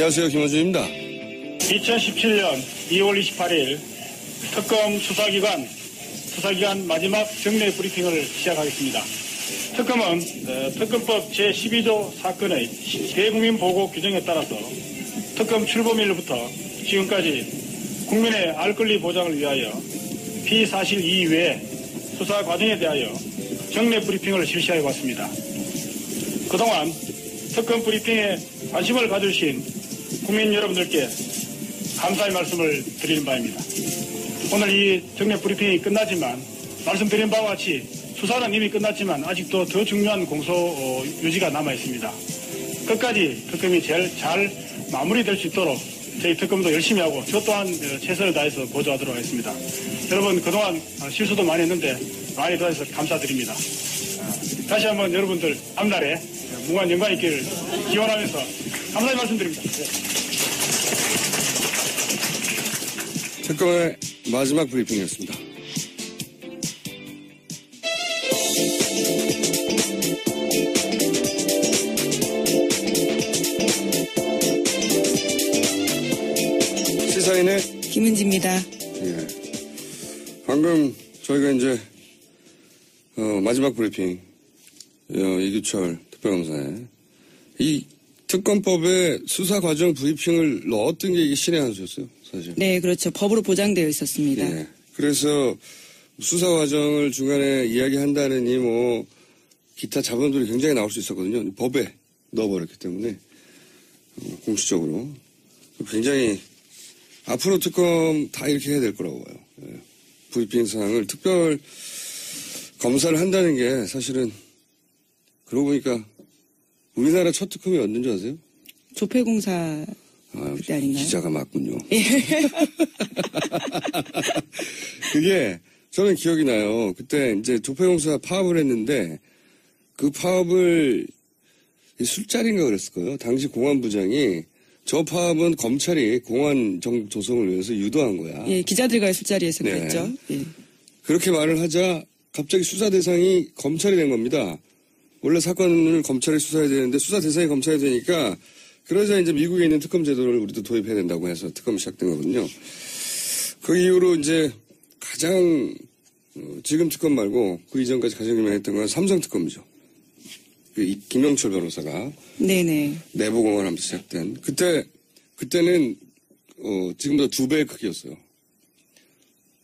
안녕하세요. 김원준입니다. 2017년 2월 28일 특검 수사기관 마지막 정례 브리핑을 시작하겠습니다. 특검은 특검법 제12조 사건의 대국민 보고 규정에 따라서 특검 출범일로부터 지금까지 국민의 알 권리 보장을 위하여 피사실 이외에 수사 과정에 대하여 정례 브리핑을 실시해 왔습니다. 그동안 특검 브리핑에 관심을 가주신 국민 여러분들께 감사의 말씀을 드리는 바입니다. 오늘 이 정례 브리핑이 끝나지만 말씀드린 바와 같이 수사는 이미 끝났지만 아직도 더 중요한 공소 유지가 남아 있습니다. 끝까지 특검이 제일 잘 마무리될 수 있도록 저희 특검도 열심히 하고 저 또한 최선을 다해서 보조하도록 하겠습니다. 여러분 그동안 실수도 많이 했는데 많이 도와주셔서 감사드립니다. 다시 한번 여러분들 앞날에 무한 영광 있기를 기원하면서 감사의 말씀드립니다. 특검의 마지막 브리핑이었습니다. 시사인의 김은지입니다. 예. 방금 저희가 이제 마지막 브리핑 이규철 특별검사의 이 특검법에 수사 과정 브리핑을 넣었던 게 이게 신의 한 수였어요, 사실. 네, 그렇죠. 법으로 보장되어 있었습니다. 예. 그래서 수사 과정을 중간에 이야기한다느니 뭐 기타 자본들이 굉장히 나올 수 있었거든요. 법에 넣어버렸기 때문에 공식적으로 굉장히 앞으로 특검 다 이렇게 해야 될 거라고 봐요. 예. 브리핑 사항을 특별 검사를 한다는 게 사실은 그러고 보니까 우리나라 첫 특검이 언제인지 아세요? 조폐공사 그때 아닌가요? 기자가 맞군요. 예. 그게 저는 기억이 나요. 그때 이제 조폐공사 파업을 했는데 그 파업을 술자리인가 그랬을 거예요. 당시 공안부장이 저 파업은 검찰이 공안 조성을 위해서 유도한 거야. 예, 기자들과의 술자리에서 네. 그랬죠. 예. 그렇게 말을 하자 갑자기 수사 대상이 검찰이 된 겁니다. 원래 사건을 검찰이 수사해야 되는데 수사 대상이 검찰이 되니까 그러자 이제 미국에 있는 특검 제도를 우리도 도입해야 된다고 해서 특검이 시작된 거거든요. 그 이후로 이제 가장 지금 특검 말고 그 이전까지 가장 유명했던 건 삼성 특검이죠. 김영철 변호사가 네네. 내부공헌하면서 시작된 그때는 지금보다 2배의 크기였어요.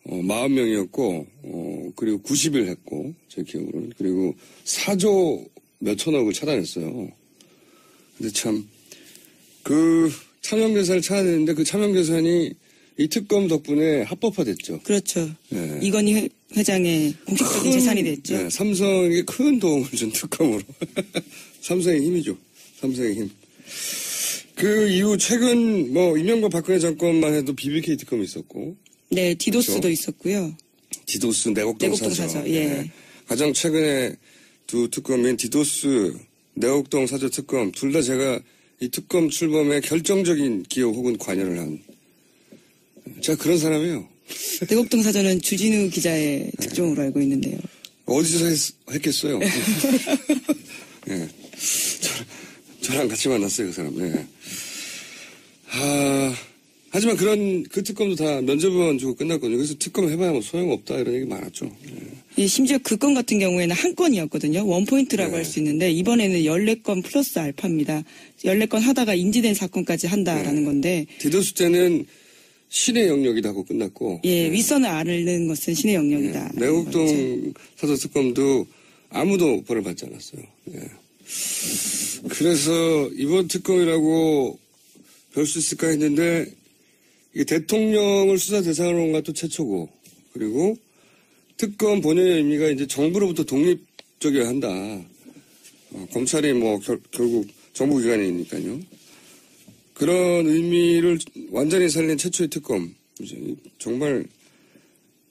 40명이었고 그리고 90일 했고 제 기억으로는 그리고 4조 몇천억을 차단했어요. 근데 참 그 차명 계산을 찾아야 되는데 그 차명 계산이 이 특검 덕분에 합법화됐죠. 그렇죠. 네. 이건희 회장의 공식적인 재산이 됐죠. 네, 삼성에게 큰 도움을 준 특검으로. 삼성의 힘이죠. 삼성의 힘. 그 이후 최근 뭐 이명박 박근혜 정권만 해도 BBK 특검이 있었고. 네, 디도스도 그렇죠? 있었고요. 디도스 내곡동 사저. 예. 네. 가장 최근에 두 특검인 디도스 내곡동 사저 특검 둘 다 제가 이 특검 출범에 결정적인 기여 혹은 관여를 한 제가 그런 사람이에요. 내곡동 사전은 주진우 기자의 특종으로 알고 있는데요. 어디서 했겠어요? 예. 저랑 같이 만났어요, 그 사람. 예. 하지만 그 특검도 다 면접원 주고 끝났거든요. 그래서 특검 해봐야 뭐 소용없다 이런 얘기 많았죠. 예, 심지어 그 건 같은 경우에는 한 건이었거든요. 원포인트라고 네. 할 수 있는데 이번에는 14건 플러스 알파입니다. 14건 하다가 인지된 사건까지 한다라는 건데. 디도스 때는 신의 영역이다 하고 끝났고. 예, 윗선을 앓는 것은 신의 영역이다. 내곡동 사저 특검도 아무도 벌을 받지 않았어요. 예. 그래서 이번 특검이라고 별 수 있을까 했는데 이게 대통령을 수사 대상으로 한 것도 최초고 그리고 특검 본연의 의미가 이제 정부로부터 독립적이어야 한다. 검찰이 뭐 결국 정부기관이니까요. 그런 의미를 완전히 살린 최초의 특검. 정말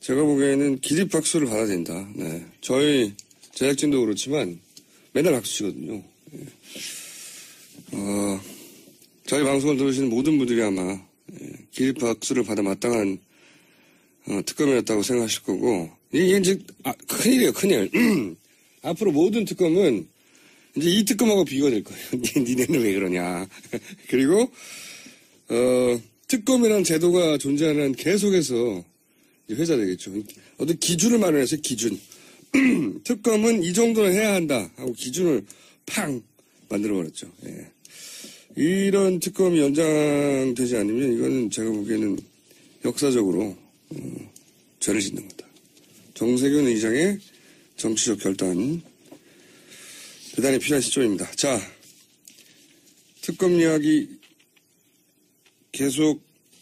제가 보기에는 기립박수를 받아야 된다. 네. 저희 제작진도 그렇지만 맨날 박수 치거든요. 네. 저희 방송을 들으시는 모든 분들이 아마 기립박수를 받아 마땅한 특검이었다고 생각하실 거고 이게 이제 큰일이에요. 큰일. 앞으로 모든 특검은 이제 이 특검하고 비교가 될 거예요. 니네는 왜 그러냐. 그리고 특검이라는 제도가 존재하는 한 계속해서 회자 되겠죠. 어떤 기준을 마련해서 기준. 특검은 이 정도는 해야 한다 하고 기준을 팡 만들어버렸죠. 예. 이런 특검이 연장되지 않으면 이거는 제가 보기에는 역사적으로 죄를 짓는 거다. 정세균 의장의 정치적 결단 대단히 필요한 시점입니다. 자, 특검 이야기 계속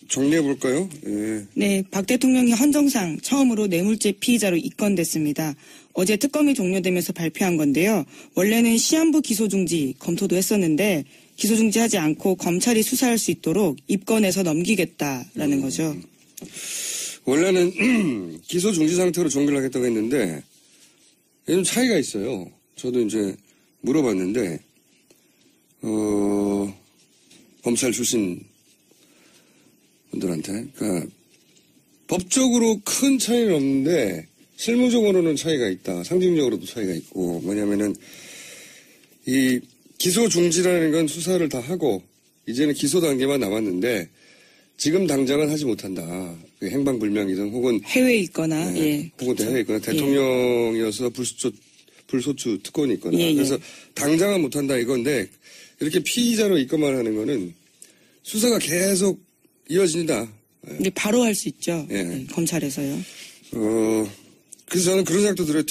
정리해볼까요? 예. 네, 박 대통령이 헌정상 처음으로 뇌물죄 피의자로 입건됐습니다. 어제 특검이 종료되면서 발표한 건데요. 원래는 시한부 기소중지 검토도 했었는데 기소중지하지 않고 검찰이 수사할 수 있도록 입건해서 넘기겠다라는 거죠. 원래는 기소중지 상태로 종결을 하겠다고 했는데 좀 차이가 있어요. 저도 이제 물어봤는데 검찰 출신 분들한테. 그러니까 법적으로 큰 차이는 없는데 실무적으로는 차이가 있다. 상징적으로도 차이가 있고 뭐냐면은 이 기소 중지라는 건 수사를 다 하고 이제는 기소 단계만 남았는데 지금 당장은 하지 못한다. 행방불명이든 혹은 해외에 있거나 예. 혹은 해외에 있거나 대통령이어서 불소추 특권이 있거나 그래서 당장은 못한다 이건데 이렇게 피의자로 입건만 하는 거는 수사가 계속 이어진다. 근데 바로 할 수 있죠. 예. 네, 검찰에서요. 그래서 저는 그런 생각도 들어요.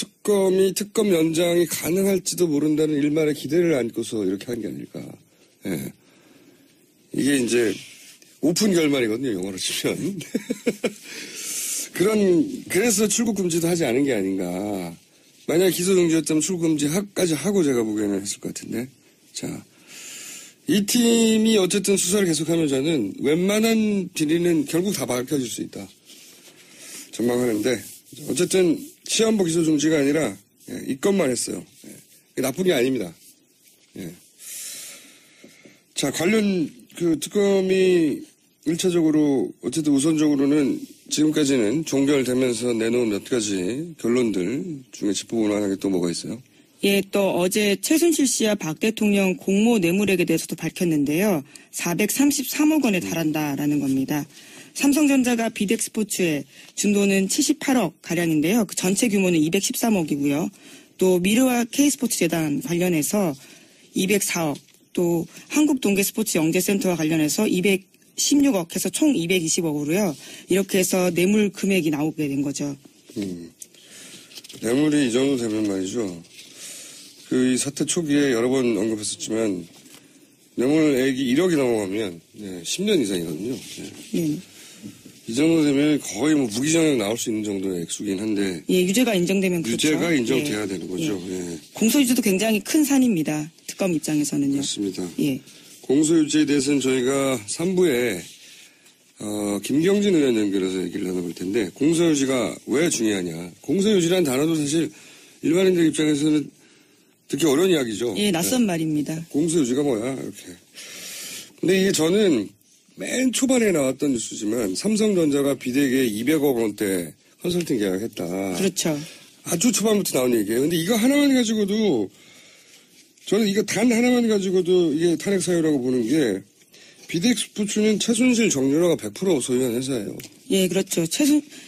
특검 연장이 가능할지도 모른다는 일말의 기대를 안고서 이렇게 한 게 아닐까. 예. 이게 이제 오픈 결말이거든요, 영어로 치면. 그래서 출국 금지도 하지 않은 게 아닌가. 만약에 기소정지였다면 출국 금지까지 하고 제가 보기에는 했을 것 같은데. 자. 이 팀이 어쨌든 수사를 계속하면 저는 웬만한 비리는 결국 다 밝혀질 수 있다. 전망하는데 어쨌든 시한부 기소 중지가 아니라 입건만 했어요. 나쁜 게 아닙니다. 예. 자, 관련 특검이 1차적으로 어쨌든 우선적으로는 지금까지는 종결되면서 내놓은 몇 가지 결론들 중에 짚어볼 만한 게 또 뭐가 있어요? 예, 또 어제 최순실 씨와 박 대통령 공모 뇌물액에 대해서도 밝혔는데요. 433억 원에 달한다라는 겁니다. 삼성전자가 비덱스포츠에 준 돈은 78억 가량인데요. 그 전체 규모는 213억이고요. 또 미르와 K스포츠재단 관련해서 204억, 또 한국동계스포츠영재센터와 관련해서 216억 해서 총 220억으로요. 이렇게 해서 뇌물 금액이 나오게 된 거죠. 뇌물이 이 정도 되면 말이죠. 이 사태 초기에 여러 번 언급했었지만 뇌물액이 1억이 넘어가면 10년 이상이거든요. 이 정도 되면 거의 무기징역 나올 수 있는 정도의 액수긴 한데 예, 유죄가 인정되면 그렇죠. 유죄가 인정돼야 되는 거죠. 예. 공소유지도 굉장히 큰 산입니다. 특검 입장에서는요. 맞습니다. 예. 공소유지에 대해서는 저희가 3부에 김경진 의원 연결해서 얘기를 나눠볼 텐데 공소유지가 왜 중요하냐. 공소유지라는 단어도 사실 일반인들 입장에서는 듣기 어려운 이야기죠. 예, 낯선 말입니다. 공소유지가 뭐야 이렇게. 근데 이게 저는 맨 초반에 나왔던 뉴스지만 삼성전자가 비대기에 200억 원대 컨설팅 계약을 했다. 그렇죠. 아주 초반부터 나온 얘기예요. 근데 이거 하나만 가지고도 저는 이거 단 하나만 가지고도 이게 탄핵 사유라고 보는 게 비덱스포츠는 최순실 정유라가 100% 소유한 회사예요. 예, 그렇죠.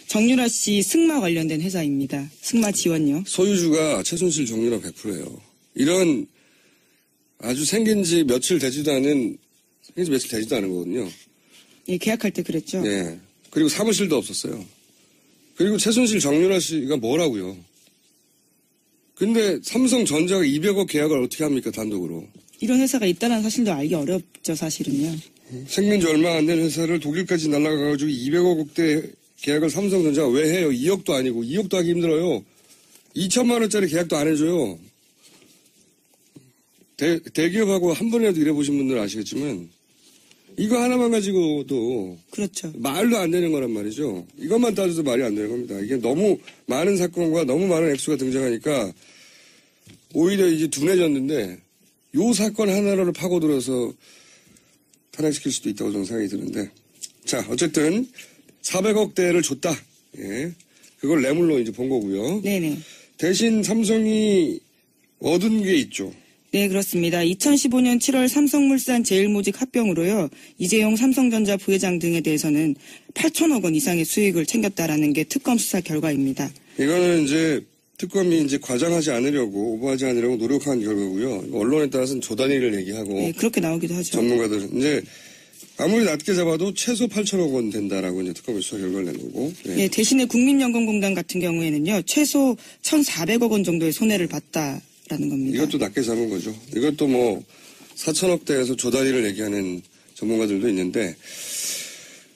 정유라 씨 승마 관련된 회사입니다. 승마 지원요. 소유주가 최순실 정유라 100%예요. 이런 아주 생긴 지 며칠 되지도 않은 거거든요. 예, 계약할 때 그랬죠. 예. 그리고 사무실도 없었어요. 그리고 최순실 정유라 씨가 뭐라고요. 근데 삼성전자가 200억 계약을 어떻게 합니까, 단독으로. 이런 회사가 있다는 사실도 알기 어렵죠, 사실은요. 생긴 지 얼마 안 된 회사를 독일까지 날아가가지고 200억대 계약을 삼성전자가 왜 해요? 2억도 아니고 2억도 하기 힘들어요. 2천만 원짜리 계약도 안 해줘요. 대기업하고 한 번이라도 일해보신 분들은 아시겠지만 이거 하나만 가지고도 그렇죠. 말도 안 되는 거란 말이죠. 이것만 따져도 말이 안 되는 겁니다. 이게 너무 많은 사건과 너무 많은 액수가 등장하니까 오히려 이제 둔해졌는데 요 사건 하나를 파고들어서 탄핵시킬 수도 있다고 저는 생각이 드는데 자 어쨌든 400억대를 줬다. 예. 그걸 뇌물로 이제 본 거고요. 네네. 대신 삼성이 얻은 게 있죠. 네, 그렇습니다. 2015년 7월 삼성물산 제일모직 합병으로요. 이재용 삼성전자 부회장 등에 대해서는 8천억 원 이상의 수익을 챙겼다라는 게 특검 수사 결과입니다. 이거는 이제 특검이 이제 과장하지 않으려고, 오버하지 않으려고 노력한 결과고요. 언론에 따라서는 조단위를 얘기하고. 네, 그렇게 나오기도 하죠. 전문가들은 이제 아무리 낮게 잡아도 최소 8천억 원 된다라고 이제 특검이 수사 결과를 낸 거고. 네. 네, 대신에 국민연금공단 같은 경우에는요. 최소 1,400억 원 정도의 손해를 봤다라는 겁니다. 이것도 낮게 잡은 거죠. 이것도 뭐 4천억대에서 조단위를 얘기하는 전문가들도 있는데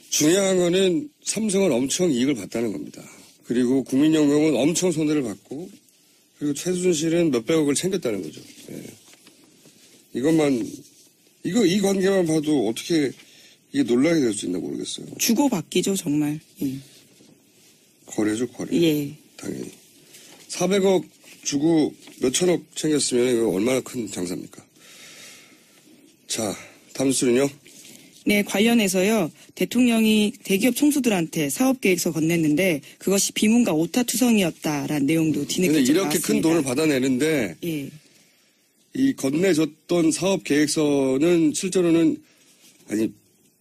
중요한 거는 삼성은 엄청 이익을 봤다는 겁니다. 그리고 국민연금은 엄청 손해를 봤고 그리고 최순실은 몇백억을 챙겼다는 거죠. 네. 이 관계만 봐도 어떻게 이게 논란이 될 수 있나 모르겠어요. 주고받기죠, 정말. 예. 거래죠, 거래. 예. 당연히. 400억 주고 몇천억 챙겼으면 이거 얼마나 큰 장사입니까? 자, 다음 수는요. 네, 관련해서요. 대통령이 대기업 총수들한테 사업계획서 건넸는데 그것이 비문과 오타투성이었다라는 내용도 뒤늦게 근데 이렇게 나왔습니다. 큰 돈을 받아내는데 예. 이 건네줬던 사업 계획서는 실제로는 아니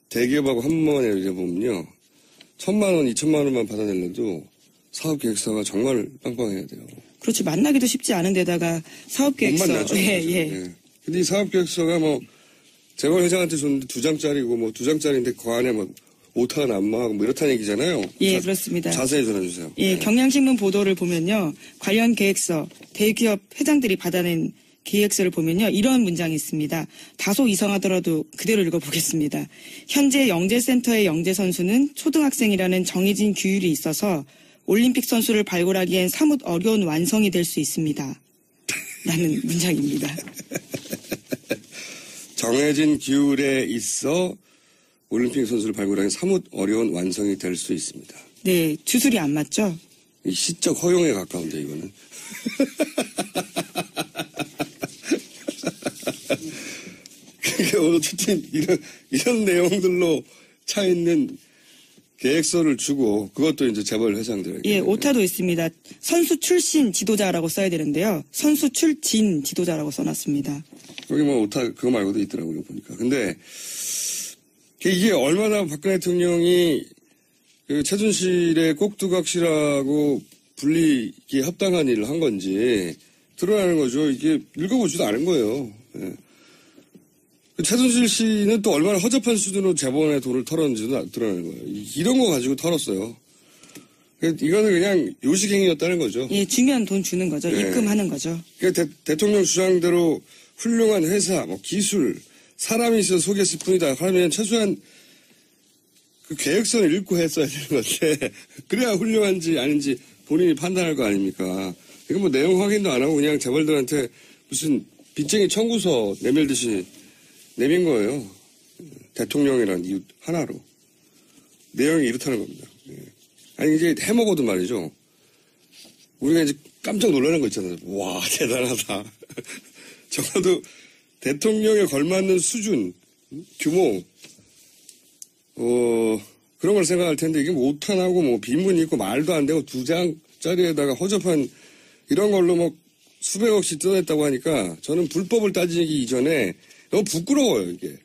대기업하고 한 번에 보면요 1,000만 원, 2,000만 원만 받아내려도 사업 계획서가 정말 빵빵해야 돼요. 그렇죠. 만나기도 쉽지 않은 데다가 사업계획서. 못 만나죠. 예. 근데 이 사업 계획서가 뭐 재벌 회장한테 줬는데 2장짜리고 뭐 2장짜리인데 그 안에 뭐 오타가 난무하고 뭐 이렇다는 얘기잖아요. 예, 그렇습니다. 자세히 전해주세요. 예, 경향신문 보도를 보면요. 관련 계획서, 대기업 회장들이 받아낸 계획서를 보면요. 이런 문장이 있습니다. 다소 이상하더라도 그대로 읽어보겠습니다. 현재 영재센터의 영재선수는 초등학생이라는 정해진 규율이 있어서 올림픽 선수를 발굴하기엔 사뭇 어려운 완성이 될 수 있습니다. 라는 문장입니다. 정해진 규율에 있어 올림픽 선수를 발굴하기엔 사뭇 어려운 완성이 될 수 있습니다. 네, 주술이 안 맞죠? 이 시적 허용에 가까운데 이거는. 그러니까 오늘 어쨌든 이런 내용들로 차 있는 계획서를 주고 그것도 이제 재벌 회장들에게. 예, 오타도 있습니다. 선수 출신 지도자라고 써야 되는데요. 선수 출진 지도자라고 써놨습니다. 여기 뭐 오타 그거 말고도 있더라고요 보니까. 근데 이게 얼마나 박근혜 대통령이 그 최순실의 꼭두각시라고 불리기에 합당한 일을 한 건지 드러나는 거죠. 이게 읽어보지도 않은 거예요. 예. 최순실 씨는 또 얼마나 허접한 수준으로 재벌의 돈을 털었는지도 드러나는 거예요. 이런 거 가지고 털었어요. 이거는 그냥 요식행위였다는 거죠. 예, 주면 돈 주는 거죠. 네. 입금하는 거죠. 그러니까 대통령 주장대로 훌륭한 회사, 뭐 기술, 사람이 있어서 소개했을 뿐이다. 하면 최소한 그 계획서를 읽고 했어야 되는 건데 그래야 훌륭한지 아닌지 본인이 판단할 거 아닙니까? 이거 뭐 내용 확인도 안 하고 그냥 재벌들한테 무슨 빚쟁이 청구서 내밀듯이 내민 거예요. 대통령이라는 이유 하나로. 내용이 이렇다는 겁니다. 아니 이제 해먹어도 말이죠. 우리가 이제 깜짝 놀라는 거 있잖아요. 와 대단하다. 적어도 대통령에 걸맞는 수준, 규모, 그런 걸 생각할 텐데 이게 뭐 오탄하고 뭐 비문이 있고 말도 안 되고 2장짜리에다가 허접한 이런 걸로 뭐 수백억씩 뜯어냈다고 하니까 저는 불법을 따지기 이전에 너무 부끄러워요 이게.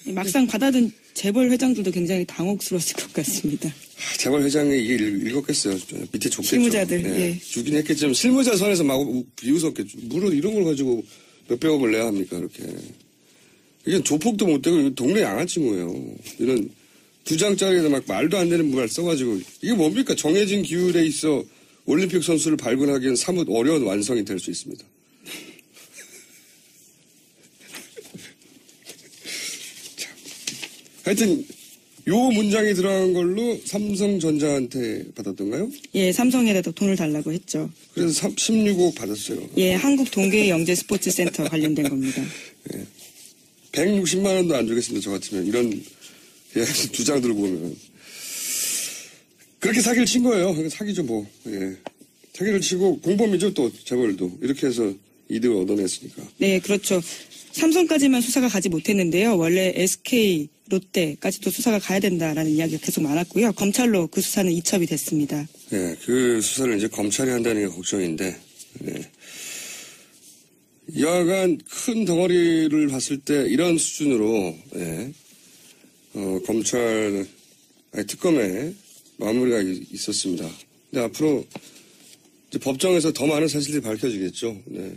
막상 받아든 재벌 회장들도 굉장히 당혹스러웠을 것 같습니다. 재벌 회장이 이게 읽었겠어요. 밑에 줬겠죠. 실무자들. 네. 예. 주긴 했겠지만 실무자 선에서 막 비웃었겠죠. 물론 이런 걸 가지고 몇백억을 내야 합니까 이렇게. 이게 조폭도 못 되고 동네 양아치모예요. 이런 2장짜리에다 막 말도 안 되는 말 써가지고 이게 뭡니까? 정해진 규율에 있어 올림픽 선수를 발굴하기엔 사뭇 어려운 완성이 될 수 있습니다. 하여튼 요 문장이 들어간 걸로 삼성전자한테 받았던가요? 예, 삼성에다 돈을 달라고 했죠. 그래서 16억 받았어요. 예, 한국 동계 영재 스포츠 센터 관련된 겁니다. 예. 160만 원도 안 주겠습니다. 저 같으면 이런 두 장 들고 오면 그렇게 사기를 친 거예요. 그러니까 사기죠 뭐. 예. 사기를 치고 공범이죠 또 재벌도 이렇게 해서 이득을 얻어냈으니까. 네, 그렇죠. 삼성까지만 수사가 가지 못했는데요. 원래 SK, 롯데까지도 수사가 가야 된다라는 이야기가 계속 많았고요. 검찰로 그 수사는 이첩이 됐습니다. 네, 그 수사를 이제 검찰이 한다는 게 걱정인데, 네. 여하간 큰 덩어리를 봤을 때 이런 수준으로 검찰 특검에 마무리가 있었습니다. 근데 앞으로 이제 법정에서 더 많은 사실들이 밝혀지겠죠. 네.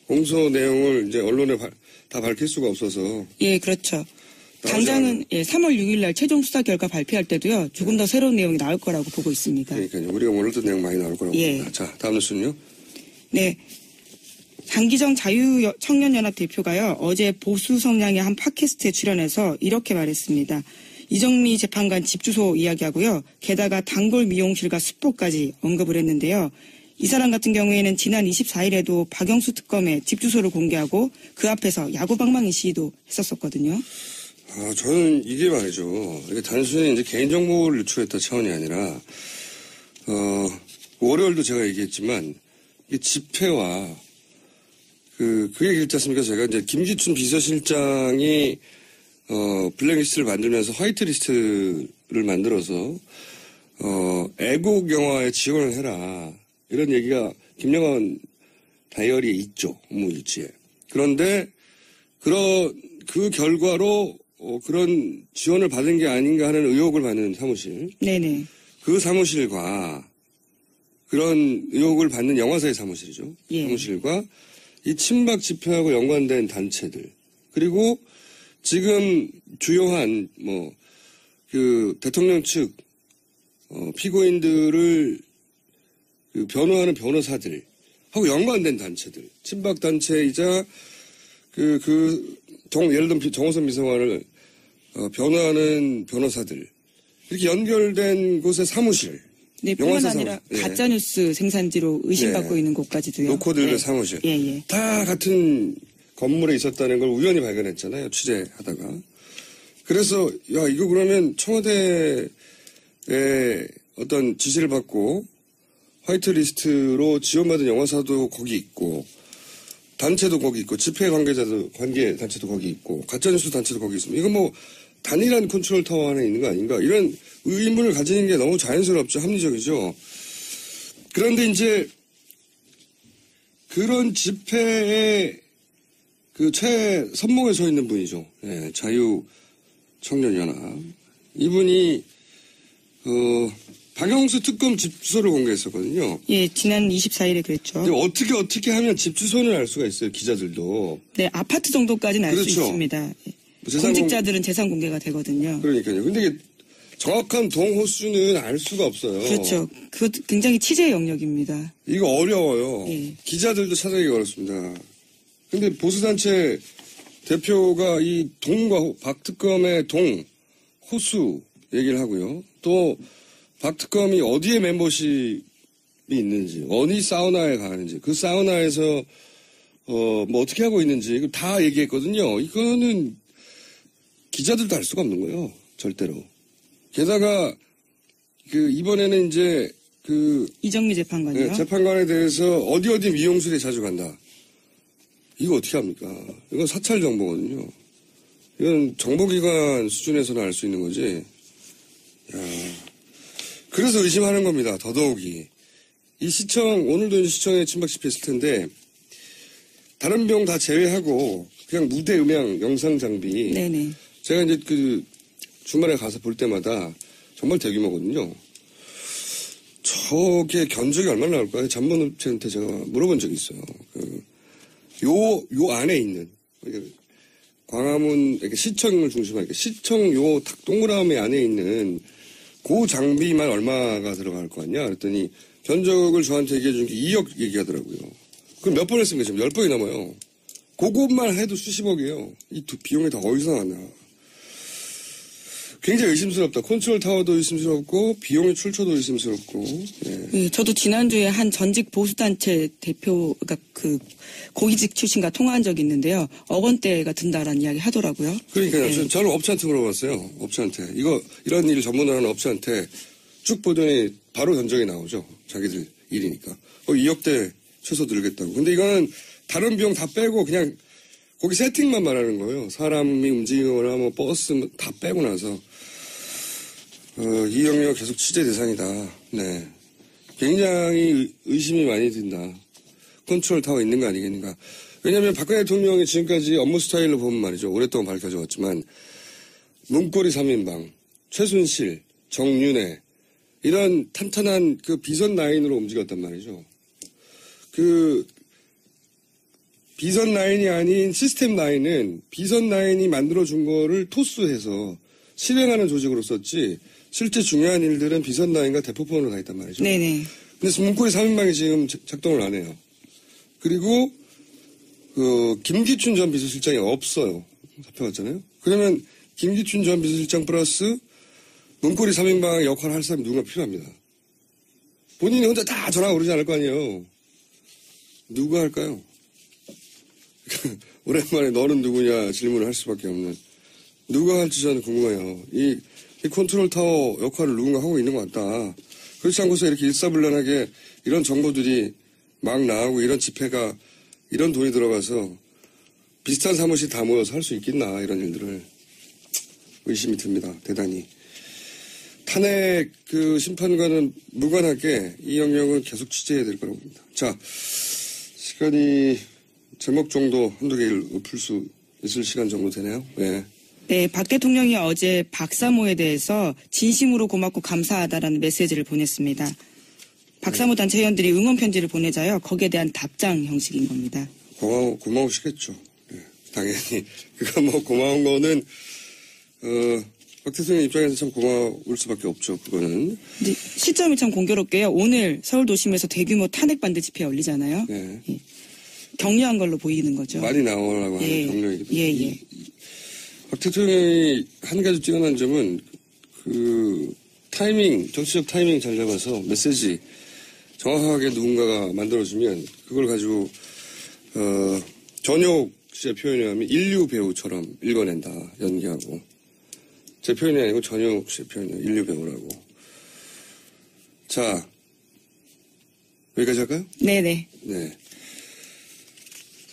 공소 내용을 이제 언론에 다 밝힐 수가 없어서. 예, 그렇죠. 당장은 3월 6일 날 최종 수사 결과 발표할 때도요. 조금 더 새로운 내용이 나올 거라고 보고 있습니다. 그러니까요. 우리가 몰랐던 내용 많이 나올 거라고 예. 봅니다. 자, 다음 뉴스는요. 네. 장기정 자유청년연합 대표가요. 어제 보수 성향의 한 팟캐스트에 출연해서 이렇게 말했습니다. 이정미 재판관 집 주소 이야기하고요. 게다가 단골 미용실과 슈퍼까지 언급을 했는데요. 이 사람 같은 경우에는 지난 24일에도 박영수 특검의 집 주소를 공개하고 그 앞에서 야구방망이 시위도 했었었거든요. 저는 이게 말이죠. 이게 단순히 이제 개인정보를 유출했다 차원이 아니라, 월요일도 제가 얘기했지만, 이 집회와, 그 얘기 있지 않습니까? 제가 이제 김기춘 비서실장이, 블랙리스트를 만들면서 화이트리스트를 만들어서, 애국 영화에 지원을 해라. 이런 얘기가 김영환 다이어리에 있죠. 업무일지에. 그런데, 그 결과로 그런 지원을 받은 게 아닌가 하는 의혹을 받는 사무실. 네네. 그 사무실과 그런 의혹을 받는 영화사의 사무실이죠. 예. 사무실과 이 친박 집회하고 연관된 단체들. 그리고 지금 주요한 그 대통령 측 피고인들을 그 변호하는 변호사들 하고 연관된 단체들. 친박 단체이자 예를 들면 정호선 비서관을 변호하는 변호사들 이렇게 연결된 곳의 사무실. 네, 뿐만 아니라 가짜뉴스 생산지로 의심받고 있는 곳까지도요. 노코들의 사무실. 예. 다 같은 건물에 있었다는 걸 우연히 발견했잖아요. 취재하다가. 그래서 이거 그러면 청와대의 어떤 지시를 받고 화이트리스트로 지원받은 영화사도 거기 있고 단체도 거기 있고 집회 관계 단체도 거기 있고 가짜뉴스 단체도 거기 있습니다. 이거 단일한 컨트롤 타워 안에 있는 거 아닌가 이런 의문을 가지는 게 너무 자연스럽죠. 합리적이죠. 그런데 이제 그런 집회에 그 최선봉에 서 있는 분이죠. 자유청년연합 이분이 박영수 특검 집 주소를 공개했었거든요. 예, 지난 24일에 그랬죠. 어떻게 하면 집 주소는 알 수가 있어요. 기자들도. 네, 아파트 정도까지는 알 수 그렇죠. 있습니다. 공직자들은 재산 공개가 되거든요. 그러니까요. 근데 이게 정확한 동호수는 알 수가 없어요. 그렇죠. 그것도 굉장히 취재 영역입니다. 이거 어려워요. 예. 기자들도 찾아내기 어렵습니다. 근데 보수단체 대표가 이 동과 박 특검의 호수 얘기를 하고요. 또 박 특검이 어디에 멤버십이 있는지, 어디 사우나에 가는지, 그 사우나에서 어떻게 하고 있는지 이거 다 얘기했거든요. 이거는 기자들도 알 수가 없는 거예요. 절대로. 게다가 이번에는 이제 이정미 재판관이요. 재판관에 대해서 어디 미용실에 자주 간다. 이거 어떻게 합니까? 이건 사찰 정보거든요. 이건 정보기관 수준에서는 알 수 있는 거지. 그래서 의심하는 겁니다. 더더욱이. 이 오늘도 시청에 친박 집회했을 텐데, 다른 비용 다 제외하고, 그냥 무대 음향, 영상 장비. 네네. 제가 이제 주말에 가서 볼 때마다 정말 대규모거든요. 저게 견적이 얼마나 나올까요? 잠본업체한테 제가 물어본 적이 있어요. 요 안에 있는, 광화문, 이렇게 시청을 중심으로, 시청 동그라미 안에 있는 그 장비만 얼마가 들어갈 거 같냐? 그랬더니 견적을 저한테 얘기해 준 게 2억 얘기하더라고요. 그럼 몇 번 했습니까? 지금 10번이 넘어요. 그것만 해도 수십억이에요. 이 비용이 다 어디서 나왔나. 굉장히 의심스럽다. 컨트롤 타워도 의심스럽고 비용의 출처도 의심스럽고. 예, 저도 지난주에 한 전직 보수단체 대표가 고위직 출신과 통화한 적이 있는데요. 억 원대가 든다라는 이야기 하더라고요. 그러니까요. 저는 업체한테 물어봤어요. 업체한테. 이런 일을 전문으로 하는 업체한테 쭉 보더니 바로 견적이 나오죠. 자기들 일이니까. 2억대 최소 들겠다고. 근데 이거는 다른 비용 다 빼고 그냥 거기 세팅만 말하는 거예요. 사람이 움직이거나 버스 다 빼고 나서. 이 영역 계속 취재 대상이다. 네. 굉장히 의심이 많이 든다. 컨트롤 타워 있는 거 아니겠는가. 왜냐하면 박근혜 대통령이 지금까지 업무 스타일로 보면 말이죠. 오랫동안 밝혀져 왔지만 문고리 3인방, 최순실, 정윤회 이런 탄탄한 그 비선 라인으로 움직였단 말이죠. 그 비선 라인이 아닌 시스템 라인은 비선 라인이 만들어준 거를 토스해서 실행하는 조직으로 썼지 실제 중요한 일들은 비선 라인과 대포폰으로 가 있단 말이죠. 네네. 근데 문고리 3인방이 지금 작동을 안 해요. 그리고 김기춘 전 비서실장이 없어요. 잡혀갔잖아요. 그러면 김기춘 전 비서실장 플러스 문고리 3인방 역할을 할 사람이 누군가 필요합니다. 본인이 혼자 다 전화 오르지 않을 거 아니에요. 누가 할까요? 오랜만에 너는 누구냐 질문을 할 수밖에 없는. 누가 할지 저는 궁금해요. 이 컨트롤 타워 역할을 누군가 하고 있는 것 같다. 그렇지 않고서 이렇게 일사불란하게 이런 정보들이 막 나오고 이런 집회가 이런 돈이 들어가서 비슷한 사무실 다 모여서 할 수 있겠나 이런 일들을 의심이 듭니다. 대단히. 탄핵 그 심판과는 무관하게 이 영역은 계속 취재해야 될 거라고 봅니다. 자, 시간이 제목 정도 한두 개를 읊을 수 있을 시간 정도 되네요. 네. 네, 박 대통령이 어제 박사모에 대해서 진심으로 고맙고 감사하다라는 메시지를 보냈습니다. 박사모 단체 회원들이 응원 편지를 보내자요. 거기에 대한 답장 형식인 겁니다. 고마우시겠죠. 네, 당연히. 그거 뭐 고마운 거는 박 대통령 입장에서 참 고마울 수밖에 없죠. 그거는. 근데 시점이 참 공교롭게요. 오늘 서울도심에서 대규모 탄핵 반대 집회 열리잖아요. 네. 예. 격려한 걸로 보이는 거죠. 많이 나오라고 하는 격려이기도 예. 박 대통령이 한 가지 뛰어난 점은 그 타이밍, 정치적 타이밍 잘 잡아서 메시지 정확하게 누군가가 만들어주면 그걸 가지고 전효옥 씨의 표현에 하면 인류 배우처럼 읽어낸다, 연기하고. 제 표현이 아니고 전효옥 씨의 표현이에요. 인류 배우라고. 자, 여기까지 할까요? 네네. 네.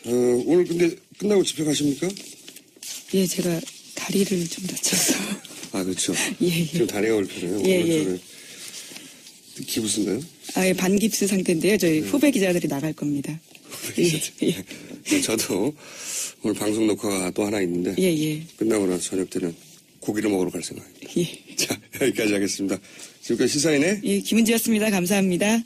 오늘 근데 끝나고 집에 가십니까? 예, 제가 다리를 좀 다쳐서. 아, 그렇죠. 예. 지금 다리가 불편해요. 예. 기부스인가요? 예, 반깁스 상태인데요. 저희 후배 기자들이 나갈 겁니다. 예. 저도 오늘 방송 녹화가 또 하나 있는데. 예. 끝나고 나서 저녁 때는 고기를 먹으러 갈 생각입니다. 예. 자, 여기까지 하겠습니다. 지금까지 시사인의 예, 김은지였습니다. 감사합니다.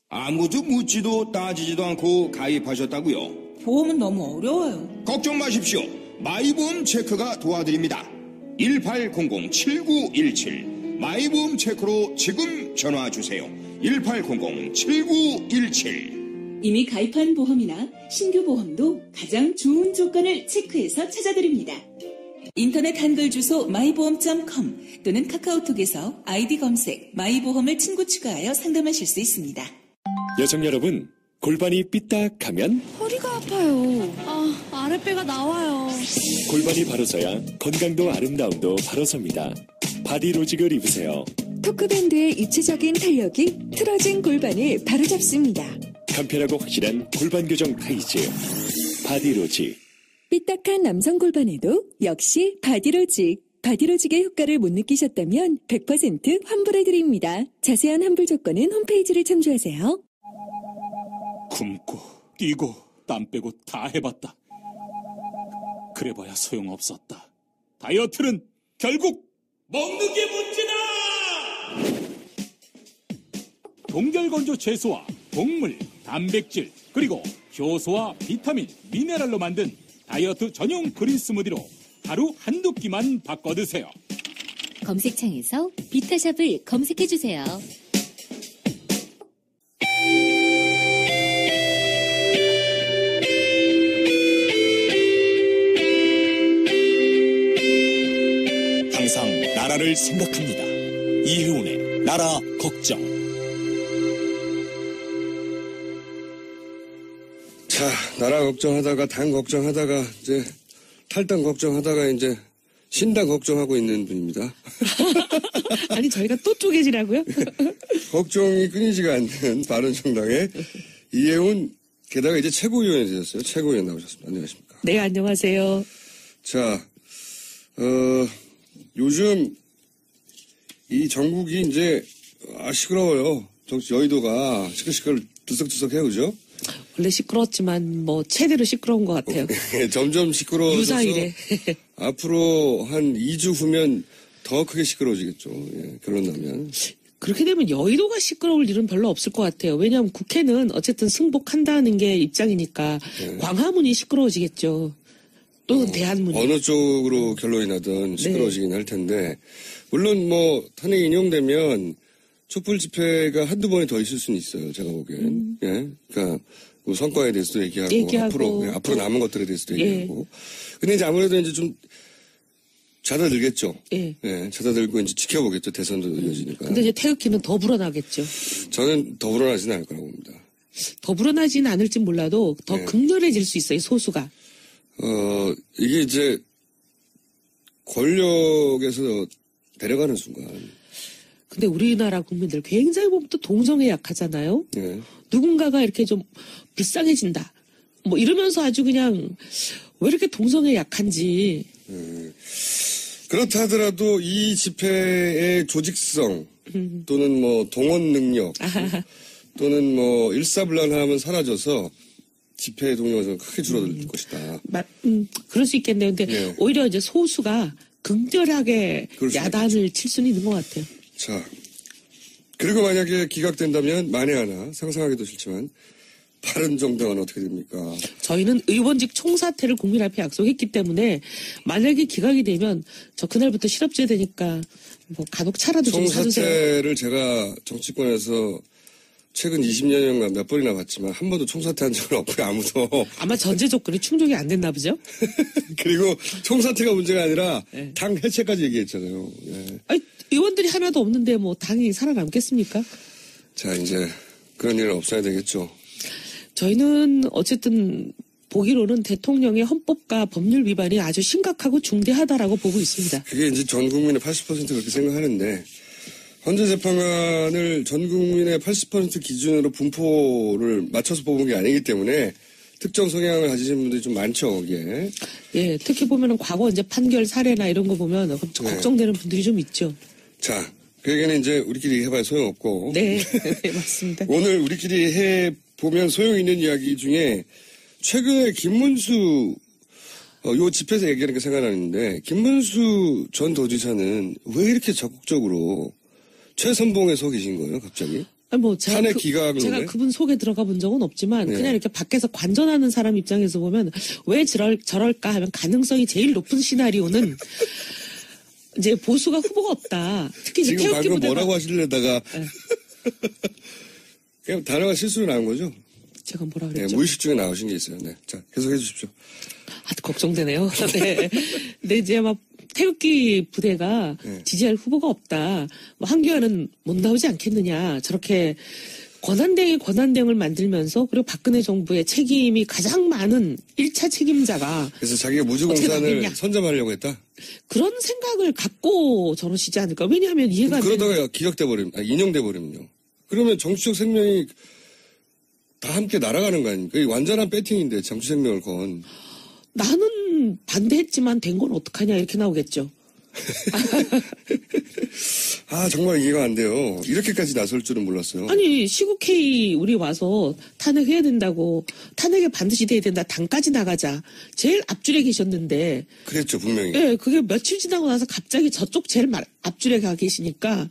아무도 묻지도 따지지도 않고 가입하셨다고요? 보험은 너무 어려워요. 걱정 마십시오. 마이보험 체크가 도와드립니다. 1800-7917 마이보험 체크로 지금 전화주세요. 1800-7917 이미 가입한 보험이나 신규 보험도 가장 좋은 조건을 체크해서 찾아드립니다. 인터넷 한글 주소 마이보험.com 또는 카카오톡에서 아이디 검색 마이보험을 친구 추가하여 상담하실 수 있습니다. 여성 여러분, 골반이 삐딱하면 허리가 아파요. 아랫배가 나와요. 골반이 바로서야 건강도 아름다움도 바로섭니다. 바디로직을 입으세요. 토크밴드의 입체적인 탄력이 틀어진 골반을 바로잡습니다. 간편하고 확실한 골반 교정 타이즈 바디로직. 삐딱한 남성 골반에도 역시 바디로직. 바디로직의 효과를 못 느끼셨다면 100% 환불해드립니다. 자세한 환불 조건은 홈페이지를 참조하세요. 굶고 뛰고 땀 빼고 다 해봤다. 그래봐야 소용없었다. 다이어트는 결국 먹는 게 문제다! 동결건조 채소와 곡물, 단백질, 그리고 효소와 비타민, 미네랄로 만든 다이어트 전용 그린 스무디로 하루 한두 끼만 바꿔 드세요. 검색창에서 비타샵을 검색해주세요. 항상 나라를 생각합니다. 이혜훈의 나라 걱정. 자, 나라 걱정하다가 당 걱정하다가 이제 탈당 걱정하다가 이제 신당 걱정하고 있는 분입니다. 아니 저희가 또 쪼개지라고요? 걱정이 끊이지가 않는 바른정당의 이혜훈, 게다가 이제 최고위원이 되셨어요. 최고위원 나오셨습니다. 안녕하십니까? 네, 안녕하세요. 자, 요즘 이 전국이 이제 시끄러워요. 여의도가 시끌시끌 들썩들썩해요, 그죠? 원래 시끄러웠지만 뭐 최대로 시끄러운 것 같아요. 점점 시끄러워져서 유사이래. 앞으로 한 2주 후면 더 크게 시끄러워지겠죠. 예, 결론 나면. 그렇게 되면 여의도가 시끄러울 일은 별로 없을 것 같아요. 왜냐하면 국회는 어쨌든 승복한다는 게 입장이니까 광화문이 시끄러워지겠죠. 또는 대한문이. 어느 쪽으로 결론이 나든 시끄러워지긴 할 텐데 물론 뭐 탄핵이 인용되면 촛불 집회가 한두 번이 더 있을 수는 있어요. 제가 보기엔. 예. 그러니까 뭐 성과에 대해서도 얘기하고 앞으로 남은 것들에 대해서도 얘기하고. 근데 이제 아무래도 이제 좀 잦아들겠죠. 예. 잦아들고 이제 지켜보겠죠. 대선도 이어지니까. 근데 이제 태극기는 더 불어나겠죠. 저는 더 불어나지는 않을 거라고 봅니다. 더 불어나지는 않을지 몰라도 더 극렬해질 수 있어요. 소수가. 이게 이제 권력에서 내려가는 순간. 근데 우리나라 국민들 굉장히 보면 또 동정에 약하잖아요. 네. 누군가가 이렇게 좀 불쌍해진다. 뭐 이러면서 아주 그냥 왜 이렇게 동정에 약한지. 그렇다 하더라도 이 집회의 조직성 또는 뭐 동원 능력 또는 뭐 일사불란함은 사라져서 집회 동력은 크게 줄어들 것이다. 그럴 수 있겠네요. 근데 오히려 이제 소수가 극렬하게 야단을 칠 수는 있는 것 같아요. 자, 그리고 만약에 기각된다면 만에 하나 상상하기도 싫지만 바른정당은 어떻게 됩니까? 저희는 의원직 총사퇴를 국민 앞에 약속했기 때문에 만약에 기각이 되면 저 그날부터 실업제 되니까 뭐 간혹 차라도 좀 사주세요. 총사퇴를 제가 정치권에서 최근 20년간 몇 번이나 봤지만 한 번도 총사퇴한 적은 없고요. 아무도. 아마 전제 조건이 충족이 안 됐나 보죠? 그리고 총사퇴가 문제가 아니라 당 해체까지 얘기했잖아요. 아니, 의원들이 하나도 없는데 뭐 당이 살아남겠습니까? 자, 이제 그런 일은 없어야 되겠죠. 저희는 어쨌든 보기로는 대통령의 헌법과 법률 위반이 아주 심각하고 중대하다라고 보고 있습니다. 그게 이제 전 국민의 80% 그렇게 생각하는데 헌재 재판관을 전 국민의 80% 기준으로 분포를 맞춰서 뽑은 게 아니기 때문에 특정 성향을 가지신 분들이 좀 많죠, 거기에. 예, 특히 보면은 과거 이제 판결 사례나 이런 거 보면 걱정되는 분들이 좀 있죠. 자, 그 얘기는 이제 우리끼리 해봐야 소용없고. 네, 맞습니다. 오늘 우리끼리 해보면 소용 있는 이야기 중에 최근에 김문수, 요 집회에서 얘기하는 게 생각나는데, 김문수 전 도지사는 왜 이렇게 적극적으로 최선봉에 서 계신 거예요, 갑자기? 아니 뭐 제가 제가 그분 속에 들어가 본 적은 없지만 그냥 이렇게 밖에서 관전하는 사람 입장에서 보면 왜 저럴까 하면 가능성이 제일 높은 시나리오는 이제 보수가 후보가 없다. 특히 이제 지금 방금 뭐라고 하시려다가 그냥 단어가 실수로 나온 거죠? 제가 뭐라 그랬죠? 네, 무의식 중에 나오신 게 있어요. 네, 자 계속해 주십시오. 아, 걱정되네요. 네. 근데 이제 막 태극기 부대가 지지할 후보가 없다. 뭐 한교안은 못 나오지 않겠느냐. 저렇게 권한대행을 만들면서 그리고 박근혜 정부의 책임이 가장 많은 1차 책임자가 그래서 자기가 무주공산을 선점하려고 했다? 그런 생각을 갖고 저러시지 않을까. 왜냐하면 이해가 안 되는. 그러다가 기각돼 버리면, 인용돼 버리면요. 그러면 정치적 생명이 다 함께 날아가는 거 아닙니까? 완전한 배팅인데 정치 생명을 건. 나는 반대했지만 된 건 어떡하냐 이렇게 나오겠죠. 아 정말 이해가 안 돼요. 이렇게까지 나설 줄은 몰랐어요. 아니 시국회의 우리 와서 탄핵해야 된다고 탄핵에 반드시 돼야 된다. 당까지 나가자. 제일 앞줄에 계셨는데. 그랬죠 분명히. 네. 그게 며칠 지나고 나서 갑자기 저쪽 제일 앞줄에 가 계시니까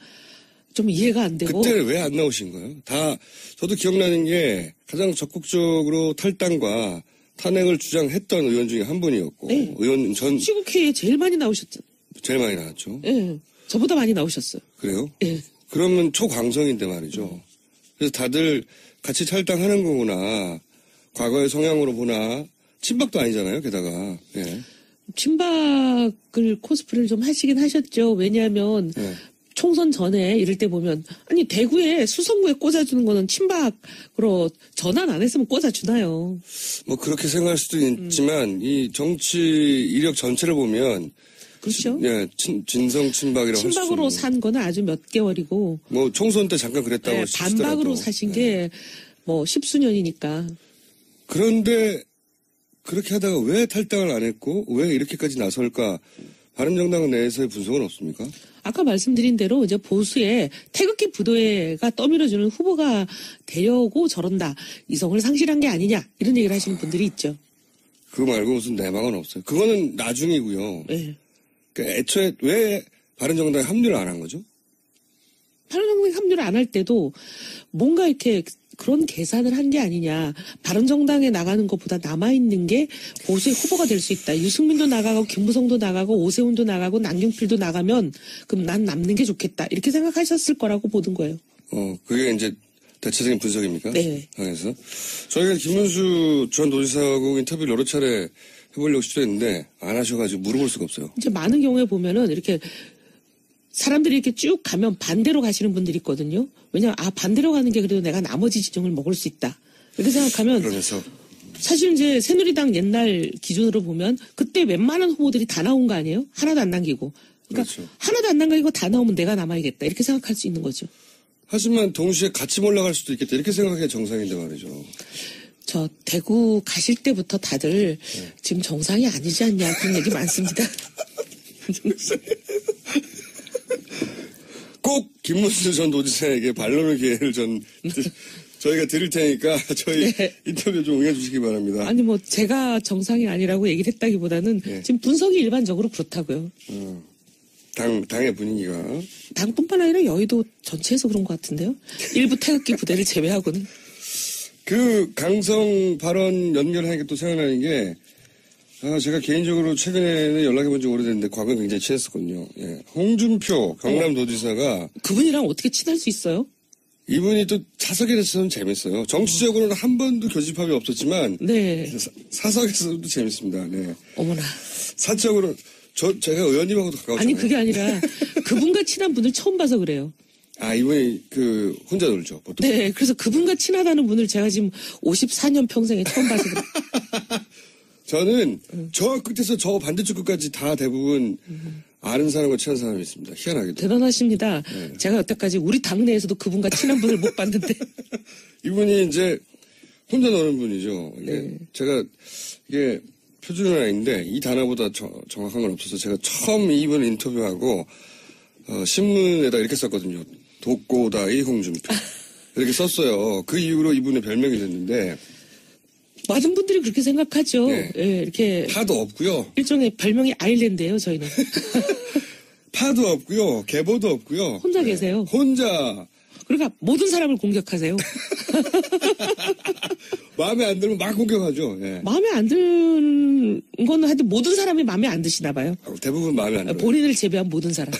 좀 이해가 안 되고. 그때는 왜 안 나오신 거예요? 다 저도 기억나는 게 가장 적극적으로 탈당과 탄핵을 주장했던 의원 중에 한 분이었고 의원 전 시국회의에 제일 많이 나오셨죠. 제일 많이 나왔죠. 네, 저보다 많이 나오셨어요. 그래요? 네. 그러면 초광성인데 말이죠. 그래서 다들 같이 탈당하는 거구나. 과거의 성향으로 보나 친박도 아니잖아요. 게다가 친박을 코스프레를 좀 하시긴 하셨죠. 왜냐하면 총선 전에 이럴 때 보면 아니 대구에 수성구에 꽂아주는 거는 친박으로 전환 안 했으면 꽂아주나요? 뭐 그렇게 생각할 수도 있지만 이 정치 이력 전체를 보면 그렇죠. 예, 진성 친박이라고 친박으로 할 수 산 거는 아주 몇 개월이고 뭐 총선 때 잠깐 그랬다고 치더라도 반박으로 사신 게 뭐 10수년이니까. 그런데 그렇게 하다가 왜 탈당을 안 했고 왜 이렇게까지 나설까? 바른정당 내에서의 분석은 없습니까? 아까 말씀드린 대로 이제 보수의 태극기 부대가 떠밀어주는 후보가 되려고 저런다. 이성을 상실한 게 아니냐. 이런 얘기를 하시는 분들이 있죠. 그거 말고 무슨 내막은 없어요. 그거는 나중이고요. 네. 그러니까 애초에 왜 바른정당에 합류를 안 한 거죠? 바른정당에 합류를 안 할 때도 뭔가 이렇게 그런 계산을 한 게 아니냐. 바른정당에 나가는 것보다 남아있는 게 보수의 후보가 될 수 있다. 유승민도 나가고 김무성도 나가고 오세훈도 나가고 남경필도 나가면 그럼 난 남는 게 좋겠다. 이렇게 생각하셨을 거라고 보는 거예요. 그게 이제 대체적인 분석입니까? 네. 당에서 저희가 김문수 전 도지사하고 인터뷰를 여러 차례 해보려고 시도했는데 안 하셔가지고 물어볼 수가 없어요. 이제 많은 경우에 보면은 이렇게 사람들이 이렇게 쭉 가면 반대로 가시는 분들이 있거든요. 왜냐하면 반대로 가는 게 그래도 내가 나머지 지정을 먹을 수 있다. 이렇게 생각하면 그러면서 사실 이제 새누리당 옛날 기준으로 보면 그때 웬만한 후보들이 다 나온 거 아니에요? 하나도 안 남기고. 그러니까 그렇죠. 하나도 안 남기고 다 나오면 내가 남아야겠다. 이렇게 생각할 수 있는 거죠. 하지만 동시에 같이 올라갈 수도 있겠다. 이렇게 생각해야 정상인데 말이죠. 저 대구 가실 때부터 다들 지금 정상이 아니지 않냐 그런 얘기 많습니다. 꼭 김문수 전 도지사에게 반론의 기회를 저희가 드릴 테니까 저희 인터뷰 좀 응해주시기 바랍니다. 아니 뭐 제가 정상이 아니라고 얘기를 했다기보다는 지금 분석이 일반적으로 그렇다고요. 당의 분위기가. 당뿐만 아니라 여의도 전체에서 그런 것 같은데요. 일부 태극기 부대를 제외하고는. 그 강성 발언 연결하니까 또 생각나는 게 제가 개인적으로 최근에는 연락해본 지 오래됐는데 과거에 굉장히 친했었거든요. 예. 홍준표 경남도지사가 그분이랑 어떻게 친할 수 있어요? 이분이 또 사석에 대해서는 재밌어요. 정치적으로는 한 번도 교집합이 없었지만 네. 사석에서도 재밌습니다. 네. 어머나. 사적으로 제가 의원님하고도 가까웠잖아요. 아니 그게 아니라 그분과 친한 분을 처음 봐서 그래요. 이분이 혼자 놀죠, 보통. 네, 그래서 그분과 친하다는 분을 제가 지금 54년 평생에 처음 봐서 그래요. 저는 저 끝에서 저 반대쪽 끝까지 다 대부분 아는 사람과 친한 사람이 있습니다. 희한하게도. 대단하십니다. 네. 제가 여태까지 우리 당내에서도 그분과 친한 분을 못 봤는데. 이분이 이제 혼자 노는 분이죠. 제가 이게 표준은 아닌데 이 단어보다 정확한 건 없어서 제가 처음 이분 인터뷰하고 신문에다 이렇게 썼거든요. 독고다이 홍준표. 이렇게 썼어요. 그 이후로 이분의 별명이 됐는데 많은 분들이 그렇게 생각하죠. 네. 예, 이렇게 파도 없고요. 일종의 별명이 아일랜드예요, 저희는. 파도 없고요. 계보도 없고요. 혼자 계세요. 혼자. 그러니까 모든 사람을 공격하세요. 마음에 안 들면 막 공격하죠. 예. 마음에 안 드는 거는 하여튼 모든 사람이 마음에 안 드시나 봐요. 대부분 마음에 안 들어요. 본인을 제외한 모든 사람.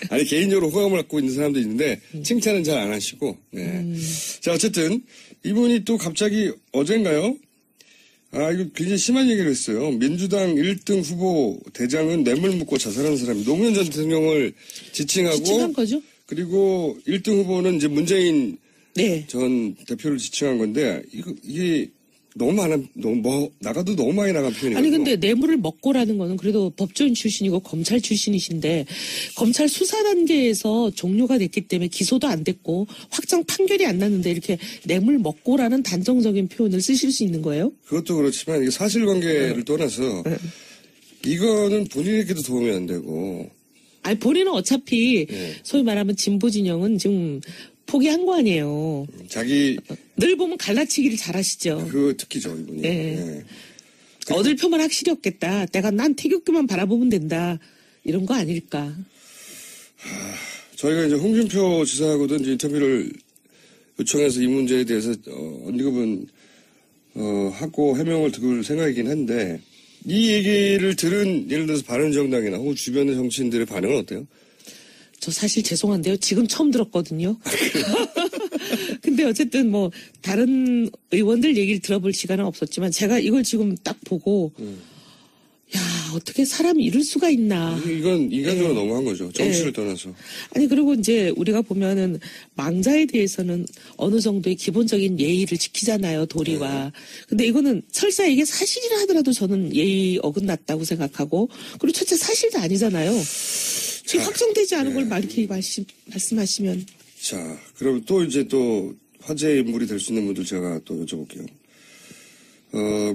아니 개인적으로 호감을 갖고 있는 사람도 있는데 칭찬은 잘 안 하시고. 네. 자 어쨌든 이분이 또 갑자기 어젠가요? 이거 굉장히 심한 얘기를 했어요. 민주당 1등 후보 대장은 뇌물 묻고 자살한 사람이 노무현 전 대통령을 지칭한 거죠? 그리고 1등 후보는 이제 문재인 네. 전 대표를 지칭한 건데 이게 너무 나가도 너무 많이 나간 표현이거든요. 아니 근데 뇌물을 먹고라는 거는 그래도 법조인 출신이고 검찰 출신이신데 검찰 수사 단계에서 종료가 됐기 때문에 기소도 안 됐고 확정 판결이 안 났는데 이렇게 뇌물 먹고라는 단정적인 표현을 쓰실 수 있는 거예요? 그것도 그렇지만 이게 사실관계를 떠나서 이거는 본인에게도 도움이 안 되고. 아니 본인은 어차피 소위 말하면 진보 진영은 지금 포기한 거 아니에요. 늘 보면 갈라치기를 잘하시죠. 그 특히죠 이분이. 네. 얻을 표만 확실히 없겠다. 난 태극기만 바라보면 된다. 이런 거 아닐까. 저희가 이제 홍준표 지사하고도 이제 인터뷰를 요청해서 이 문제에 대해서 언급은 하고 해명을 들을 생각이긴 한데 이 얘기를 들은 예를 들어서 바른정당이나 혹은 주변의 정치인들의 반응은 어때요? 저 사실 죄송한데요. 지금 처음 들었거든요. 근데 어쨌든 뭐 다른 의원들 얘기를 들어볼 시간은 없었지만 제가 이걸 지금 딱 보고 야 어떻게 사람이 이럴 수가 있나. 이건 인간적으로 너무한 거죠. 정치를 떠나서. 아니 그리고 이제 우리가 보면은 망자에 대해서는 어느 정도의 기본적인 예의를 지키잖아요. 도리와. 근데 이거는 설사 이게 사실이라 하더라도 저는 예의 어긋났다고 생각하고 그리고 첫째 사실도 아니잖아요. 지금 확정되지 않은 걸 이렇게 말씀하시면. 자, 그럼 또 이제 또 화제의 인물이 될 수 있는 분들 제가 또 여쭤볼게요.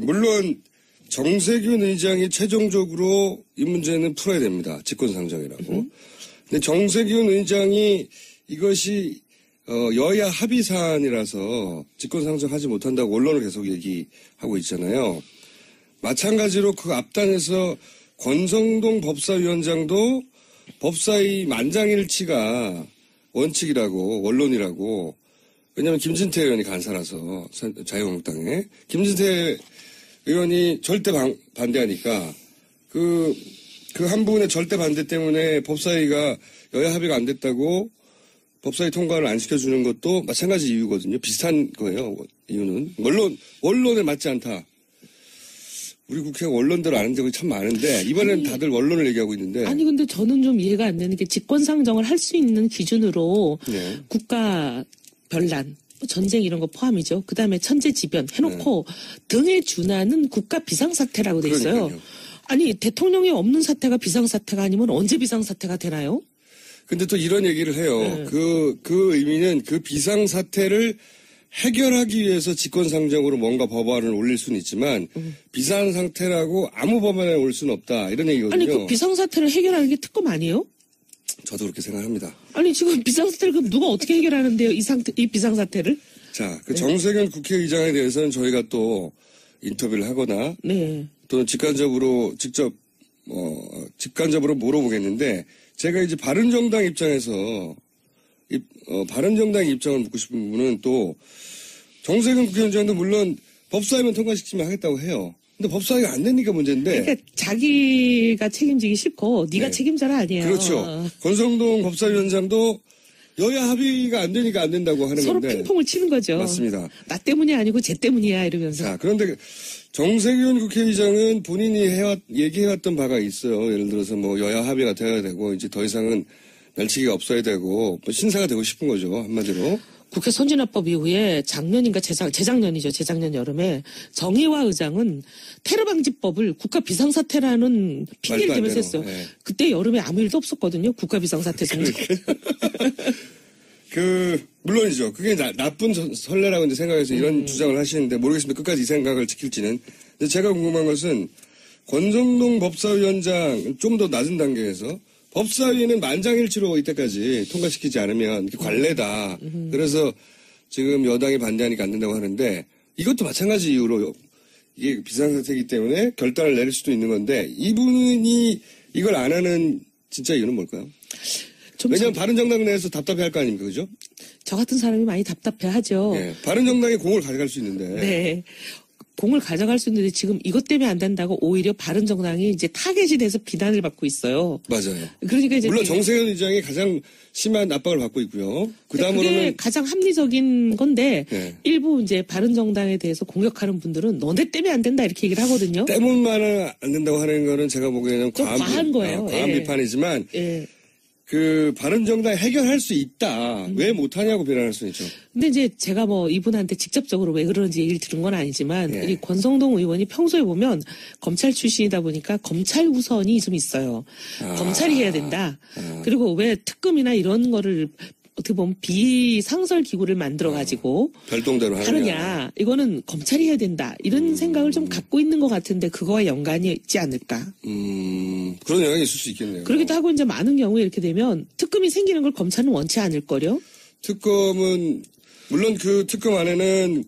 물론 정세균 의장이 최종적으로 이 문제는 풀어야 됩니다. 직권상정이라고. 근데 정세균 의장이 이것이 여야 합의 사안이라서 직권상정하지 못한다고 언론을 계속 얘기하고 있잖아요. 마찬가지로 그 앞단에서 권성동 법사위원장도 법사위 만장일치가 원칙이라고 원론이라고 왜냐하면 김진태 의원이 간사라서 자유한국당에 김진태 의원이 절대 반대하니까 그 한 분의 절대 반대 때문에 법사위가 여야 합의가 안 됐다고 법사위 통과를 안 시켜주는 것도 마찬가지 이유거든요. 비슷한 거예요. 이유는 원론에 맞지 않다. 우리 국회가 원론대로 아는 적이 참 많은데 이번에는 다들 원론을 얘기하고 있는데 아니 근데 저는 좀 이해가 안 되는 게 직권상정을 할 수 있는 기준으로 네. 국가 변란 전쟁 이런 거 포함이죠. 그다음에 천재지변 해놓고 등에 준하는 국가 비상사태라고 돼 있어요. 그러니까요. 아니 대통령이 없는 사태가 비상사태가 아니면 언제 비상사태가 되나요? 근데 또 이런 얘기를 해요. 네. 그 의미는 그 비상사태를 해결하기 위해서 직권상정으로 뭔가 법안을 올릴 수는 있지만 비상상태라고 아무 법안에 올 수는 없다. 이런 얘기거든요. 아니 그 비상사태를 해결하는 게 특검 아니에요? 저도 그렇게 생각합니다. 아니 지금 비상사태를 그럼 누가 어떻게 해결하는데요? 이 비상사태를? 자, 그 정세균 국회의장에 대해서는 저희가 또 인터뷰를 하거나 네. 또는 직접적으로 물어보겠는데 제가 이제 바른정당 입장에서 바른정당 입장을 묻고 싶은 부분은 또 정세균 국회의장도 물론 법사위만 통과시키면 하겠다고 해요. 근데 법사위가 안 되니까 문제인데. 그러니까 자기가 책임지기 싫고 네가 네. 책임져라 아니에요. 그렇죠. 권성동 법사위원장도 여야 합의가 안 되니까 안 된다고 하는 서로 건데. 핑퐁을 치는 거죠. 맞습니다. 나 때문이 아니고 쟤 때문이야 이러면서. 자, 그런데 정세균 국회의장은 본인이 얘기해왔던 바가 있어요. 예를 들어서 뭐 여야 합의가 돼야 되고 이제 더 이상은 멸치기가 없어야 되고 뭐 신사가 되고 싶은 거죠. 한마디로. 국회 선진화법 이후에 작년인가 재작년이죠. 재작년 여름에 정의화 의장은 테러방지법을 국가 비상사태라는 핑계를 대면서 했어요. 네. 그때 여름에 아무 일도 없었거든요. 국가 비상사태 정도. 물론이죠. 그게 나쁜 선례라고 이제 생각해서 이런 주장을 하시는데 모르겠습니다. 끝까지 이 생각을 지킬지는. 근데 제가 궁금한 것은 권성동 법사위원장 좀 더 낮은 단계에서 법사위는 만장일치로 이때까지 통과시키지 않으면 관례다. 그래서 지금 여당이 반대하니까 안 된다고 하는데 이것도 마찬가지 이유로 이게 비상사태이기 때문에 결단을 내릴 수도 있는 건데 이분이 이걸 안 하는 진짜 이유는 뭘까요? 왜냐하면 바른정당 내에서 답답해할 거 아닙니까, 그죠? 저 같은 사람이 많이 답답해하죠. 네, 바른정당이 공을 가져갈 수 있는데. 네. 공을 가져갈 수 있는데 지금 이것 때문에 안 된다고 오히려 바른정당이 이제 타겟이 돼서 비난을 받고 있어요. 맞아요. 그러니까 이제 물론 정세균 의장이 가장 심한 압박을 받고 있고요. 그다음으로는 그게 가장 합리적인 건데 네. 일부 이제 바른정당에 대해서 공격하는 분들은 너네 때문에 안 된다 이렇게 얘기를 하거든요. 때문만은 안 된다고 하는 거는 제가 보기에는 과한 거예요. 과한 예. 비판이지만 예. 그 바른정당 해결할 수 있다. 왜 못하냐고 비난할 수 있죠. 근데 이제 제가 뭐 이분한테 직접적으로 왜 그런지 얘기를 들은 건 아니지만 예. 이 권성동 의원이 평소에 보면 검찰 출신이다 보니까 검찰 우선이 좀 있어요. 검찰이 해야 된다. 그리고 왜 특검이나 이런 거를 어떻게 보면 비상설 기구를 만들어가지고 별동대로 하느냐. 이거는 검찰이 해야 된다. 이런 생각을 좀 갖고 있는 것 같은데 그거와 연관이 있지 않을까. 그런 영향이 있을 수 있겠네요. 그러기도 하고 이제 많은 경우에 이렇게 되면 특검이 생기는 걸 검찰은 원치 않을걸요. 특검은 물론 그 특검 안에는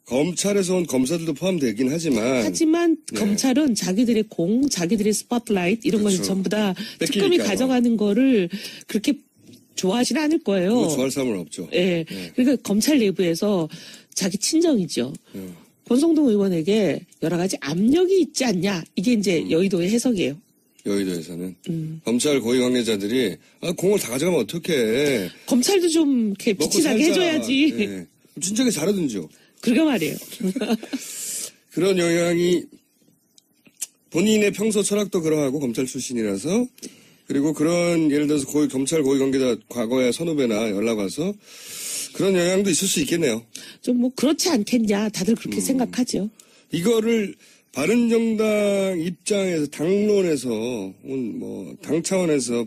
검찰에서 온 검사들도 포함되긴 하지만 네. 검찰은 자기들의 자기들의 스포트라이트 이런 그렇죠. 걸 전부 다 뺏기니까요. 특검이 가져가는 거를 그렇게 좋아하지는 않을 거예요. 그거 좋아할 사람은 없죠. 예. 그러니까 검찰 내부에서 자기 친정이죠. 권성동 의원에게 여러 가지 압력이 있지 않냐. 이게 이제 여의도의 해석이에요. 여의도에서는 검찰 고위 관계자들이 공을 다 가져가면 어떡해. 검찰도 좀 이렇게 먹고 빛이 나게 살자. 해줘야지. 네. 진작에 잘하든지요. 그러게 말이에요. 그런 영향이 본인의 평소 철학도 그러하고 검찰 출신이라서 그리고 그런 예를 들어서 검찰 고위 관계자 과거에 선후배나 연락 와서 그런 영향도 있을 수 있겠네요. 좀 뭐 그렇지 않겠냐. 다들 그렇게 생각하죠. 이거를 바른정당 입장에서 당론에서 뭐 당 차원에서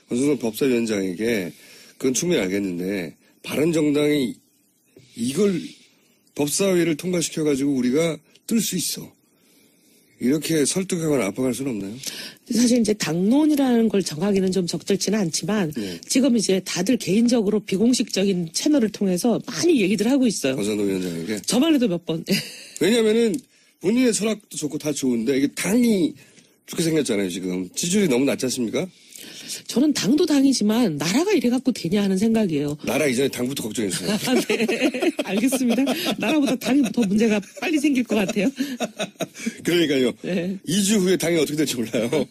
권성동 법사위원장에게 그건 충분히 알겠는데 바른정당이 이걸 법사위를 통과시켜가지고 우리가 뜰 수 있어. 이렇게 설득하거나 압박할 수는 없나요? 사실 이제 당론이라는 걸 정하기는 좀 적절치는 않지만 네. 지금 이제 다들 개인적으로 비공식적인 채널을 통해서 많이 얘기들 하고 있어요. 권선동 위원장에게. 저만 해도 몇 번. 왜냐면은 본인의 철학도 좋고 다 좋은데 이게 당이 좋게 생겼잖아요, 지금. 지지율이 너무 낮지 않습니까? 저는 당도 당이지만 나라가 이래갖고 되냐 하는 생각이에요. 나라 이전에 당부터 걱정했어요. 네, 알겠습니다. 나라보다 당이 더 문제가 빨리 생길 것 같아요. 그러니까요. 네. 2주 후에 당이 어떻게 될지 몰라요.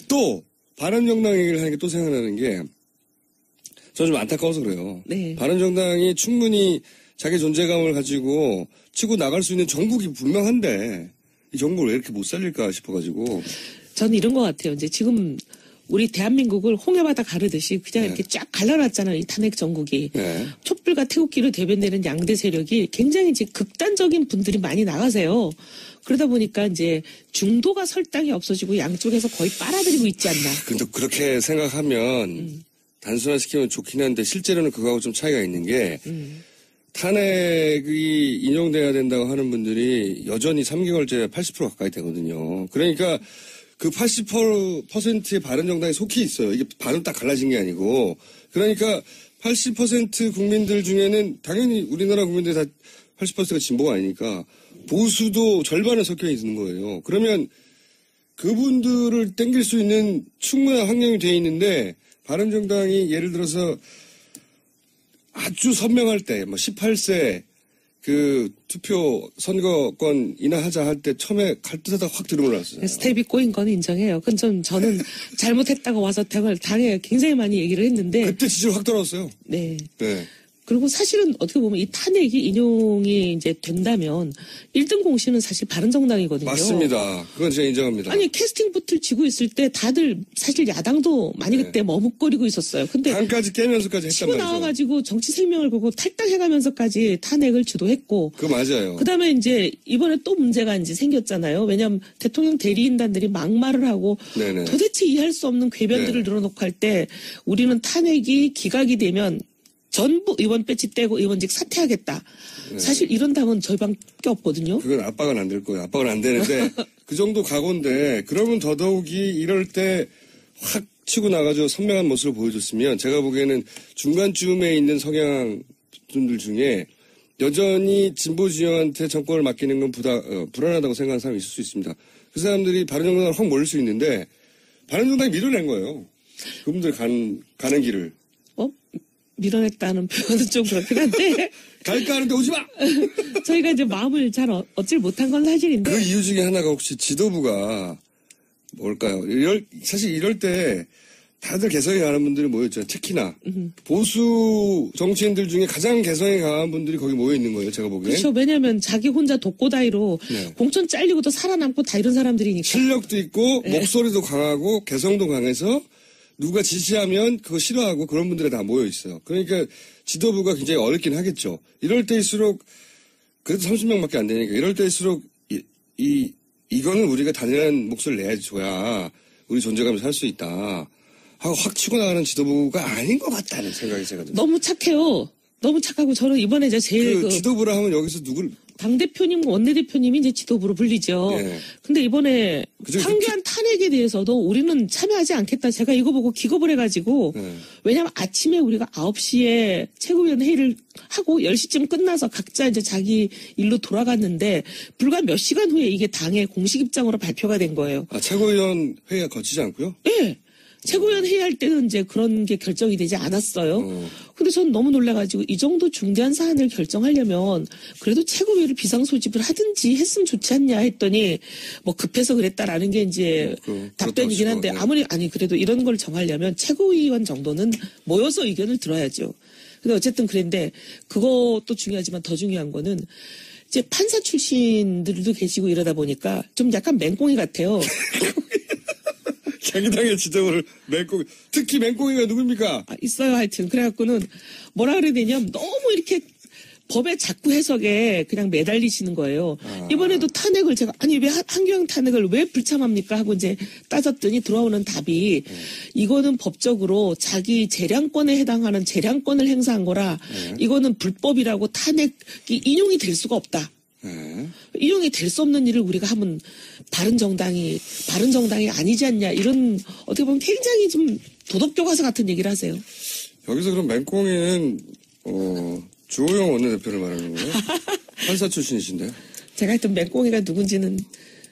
또 바른정당 얘기를 하는 게 또 생각나는 게 저는 좀 안타까워서 그래요. 네. 바른정당이 충분히 자기 존재감을 가지고 치고 나갈 수 있는 정국이 분명한데 이 정국을 왜 이렇게 못 살릴까 싶어가지고. 저는 이런 것 같아요. 이제 지금 우리 대한민국을 홍해바다 가르듯이 그냥 네. 이렇게 쫙 갈라놨잖아요. 이 탄핵 정국이. 네. 촛불과 태극기로 대변되는 양대 세력이 굉장히 이제 극단적인 분들이 많이 나가세요. 그러다 보니까 이제 중도가 설당이 없어지고 양쪽에서 거의 빨아들이고 있지 않나. 근데 그렇게 생각하면 단순화시키면 좋긴 한데 실제로는 그거하고 좀 차이가 있는 게 탄핵이 인용돼야 된다고 하는 분들이 여전히 3개월째 80% 가까이 되거든요. 그러니까 그 80%의 바른정당에 속해 있어요. 이게 반은 딱 갈라진 게 아니고. 그러니까 80% 국민들 중에는 당연히 우리나라 국민들 다 80%가 진보가 아니니까 보수도 절반은 섞여 있는 거예요. 그러면 그분들을 땡길 수 있는 충분한 환경이 돼 있는데 바른정당이 예를 들어서 아주 선명할 때, 뭐 18세 그 투표 선거권 인하하자 할 때 처음에 칼뜻하다 확 들어올랐어요. 스텝이 꼬인 건 인정해요. 그건 저는 잘못했다고 와서 당에 굉장히 많이 얘기를 했는데. 그때 지지율 확 떨어졌어요. 네. 네. 그리고 사실은 어떻게 보면 이 탄핵이 인용이 이제 된다면 1등 공신은 사실 바른정당이거든요. 맞습니다. 그건 제가 인정합니다. 아니 캐스팅 보트를 쥐고 있을 때 다들 사실 야당도 많이 그때 머뭇거리고 있었어요. 근데 당까지 깨면서까지 했단 치고 말이죠. 나와가지고 정치 생명을 걸고 탈당해가면서까지 탄핵을 주도했고. 그거 맞아요. 그다음에 이제 이번에 또 문제가 이제 생겼잖아요. 왜냐하면 대통령 대리인단들이 막말을 하고 네네. 도대체 이해할 수 없는 궤변들을 늘어놓고 할 때 우리는 탄핵이 기각이 되면 전부 의원 배치 떼고 의원직 사퇴하겠다. 네. 사실 이런 당은 저희밖에 없거든요. 그건 압박은 안 될 거예요. 압박은 안 되는데 그 정도 각오인데 그러면 더더욱이 이럴 때 확 치고 나가서 선명한 모습을 보여줬으면 제가 보기에는 중간쯤에 있는 성향 분들 중에 여전히 진보 진영한테 정권을 맡기는 건 불안하다고 생각하는 사람이 있을 수 있습니다. 그 사람들이 바른정당을 확 몰릴 수 있는데 바른정당이 밀어낸 거예요. 그분들 가는 길을. 밀어냈다는 표현은 좀 그렇긴 한데. 갈까 하는데 오지 마! 저희가 이제 마음을 잘 얻질 못한 건 사실인데. 그 이유 중에 하나가 혹시 지도부가 뭘까요? 사실 이럴 때 다들 개성이 강한 분들이 모여있잖아요. 특히나 보수 정치인들 중에 가장 개성이 강한 분들이 거기 모여있는 거예요. 제가 보기엔. 그렇죠. 왜냐하면 자기 혼자 독고다이로 네. 공천 잘리고도 살아남고 다 이런 사람들이니까. 실력도 있고 네. 목소리도 강하고 개성도 강해서 누가 지시하면 그거 싫어하고 그런 분들이 다 모여있어요. 그러니까 지도부가 굉장히 어렵긴 하겠죠. 이럴 때일수록 그래도 30명밖에 안 되니까 이럴 때일수록 이거는 우리가 단연한 목소리를 내줘야 우리 존재감을 살 수 있다 하고 확 치고 나가는 지도부가 아닌 것 같다는 생각이 제가 듭니다. 너무 착해요. 너무 착하고 저는 이번에 이제 제일 지도부라 하면 여기서 누굴 당대표님, 원내대표님이 이제 지도부로 불리죠. 네. 근데 이번에 황교안 탄핵에 대해서도 우리는 참여하지 않겠다. 제가 이거 보고 기겁을 해가지고 왜냐하면 아침에 우리가 9시에 최고위원 회의를 하고 10시쯤 끝나서 각자 이제 자기 일로 돌아갔는데 불과 몇 시간 후에 이게 당의 공식 입장으로 발표가 된 거예요. 아, 최고위원 회의가 거치지 않고요? 네. 최고위원 회의할 때는 이제 그런 게 결정이 되지 않았어요. 근데 전 너무 놀라가지고 이 정도 중대한 사안을 결정하려면 그래도 최고위를 비상소집을 하든지 했으면 좋지 않냐 했더니 뭐 급해서 그랬다라는 게 이제 답변이긴 한데 아니 그래도 이런 걸 정하려면 최고위원 정도는 모여서 의견을 들어야죠. 근데 어쨌든 그랬는데 그것도 중요하지만 더 중요한 거는 이제 판사 출신들도 계시고 이러다 보니까 좀 약간 맹꽁이 같아요. 자기 당의 지도부를 맹꽁이, 특히 맹꽁이가 누굽니까? 있어요, 하여튼. 그래갖고는 뭐라 그래야 되냐면 너무 이렇게 법의 자꾸 해석에 그냥 매달리시는 거예요. 이번에도 탄핵을 제가, 아니, 왜 한교안 탄핵을 왜 불참합니까? 하고 이제 따졌더니 들어오는 답이 이거는 법적으로 자기 재량권에 해당하는 재량권을 행사한 거라 이거는 불법이라고 탄핵이 인용이 될 수가 없다. 이용이 될 수 없는 일을 우리가 하면 바른정당이 아니지 않냐 이런 어떻게 보면 굉장히 좀 도덕교과서 같은 얘기를 하세요. 여기서 그럼 맹꽁이는 주호영 원내대표를 말하는 거예요? 판사 출신이신데. 제가 했던 맹꽁이가 누군지는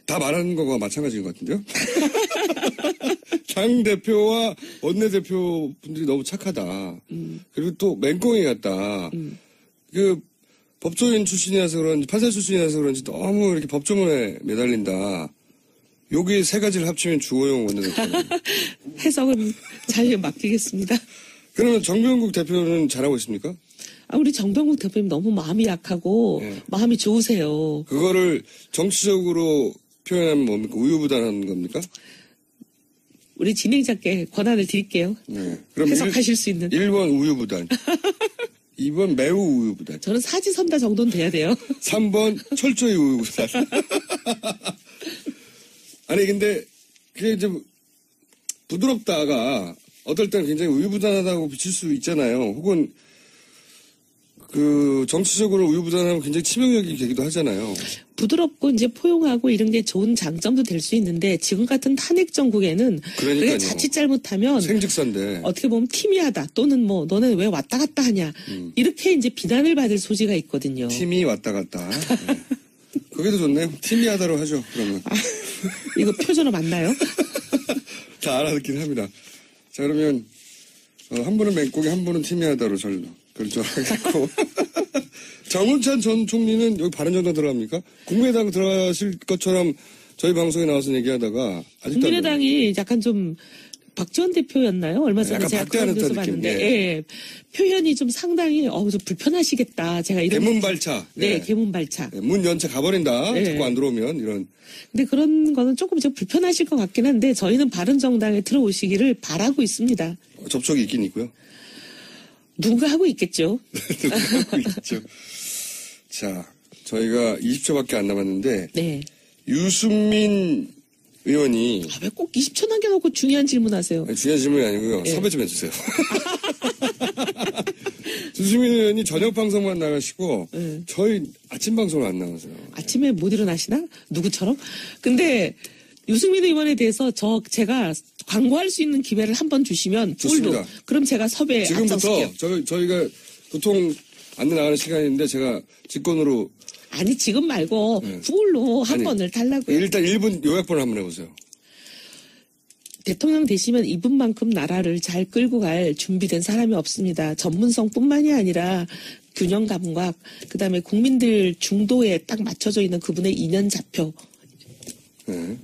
다 말하는 거와 마찬가지인 것 같은데요? 당대표와 원내대표 분들이 너무 착하다. 그리고 또 맹꽁이 같다. 그 법조인 출신이라서 그런지 판사 출신이라서 그런지 너무 이렇게 법조문에 매달린다. 여기 세 가지를 합치면 주호영 원내대표. 해석은 자유에 맡기겠습니다. 그러면 정병국 대표는 잘하고 있습니까? 우리 정병국 대표님 너무 마음이 약하고 마음이 좋으세요. 그거를 정치적으로 표현하면 뭡니까? 우유부단한 겁니까? 우리 진행자께 권한을 드릴게요. 네. 그럼 해석하실 수 있는. 1번 우유부단. 2번 매우 우유부단. 저는 사지선다 정도는 돼야 돼요. 3번 철저히 우유부단. 아니 근데 그게 이제 부드럽다가 어떨 때는 굉장히 우유부단하다고 비칠 수 있잖아요. 혹은 그 정치적으로 우유부단하면 굉장히 치명적이 되기도 하잖아요. 부드럽고 이제 포용하고 이런 게 좋은 장점도 될 수 있는데 지금 같은 탄핵 정국에는 그게 자칫 잘못하면 생직선데 어떻게 보면 팀이하다 또는 뭐 너는 왜 왔다 갔다 하냐 이렇게 이제 비난을 받을 소지가 있거든요. 팀이 왔다 갔다. 네. 그게 더 좋네요. 팀이 하다로 하죠. 그러면 이거 표준어 맞나요? 다 알아듣긴 합니다. 자 그러면 한 분은 맹꽁이 한 분은 팀이 하다로 결정하겠고 정운찬 전 총리는 여기 바른정당 들어갑니까? 국민의당 들어가실 것처럼 저희 방송에 나와서 얘기하다가 아직도 국민의당이 약간 좀 박지원 대표였나요? 얼마 전에 약간 제가 그런 뉴스 봤는데 예. 표현이 좀 상당히 좀 불편하시겠다. 제가 이런 개문발차. 네, 개문발차. 네, 문 연차 가버린다. 네. 자꾸 안 들어오면 이런. 근데 그런 거는 조금 불편하실 것 같긴 한데 저희는 바른정당에 들어오시기를 바라고 있습니다. 접촉이 있긴 있고요. 누군가 하고 있겠죠. 누군가 하고 있죠. 자, 저희가 20초밖에 안 남았는데 네. 유승민 의원이 왜 꼭 20초 남겨놓고 중요한 질문하세요? 아니, 중요한 질문이 아니고요. 네. 섭외 좀 해주세요. 유승민 의원이 저녁 방송만 나가시고 저희 아침 방송을 안 나가세요. 아침에 못 일어나시나? 누구처럼? 근데 유승민 의원에 대해서 제가 광고할 수 있는 기회를 한번 주시면 풀로 그럼 제가 섭외 지금부터 저희가 보통 안내 나가는 시간인데 제가 직권으로 아니 지금 말고 풀로 한 번을 달라고요. 일단 1분 요약본을 한번 해보세요. 대통령 되시면 이분만큼 나라를 잘 끌고 갈 준비된 사람이 없습니다. 전문성뿐만이 아니라 균형 감각, 그다음에 국민들 중도에 딱 맞춰져 있는 그분의 이념 좌표. 네.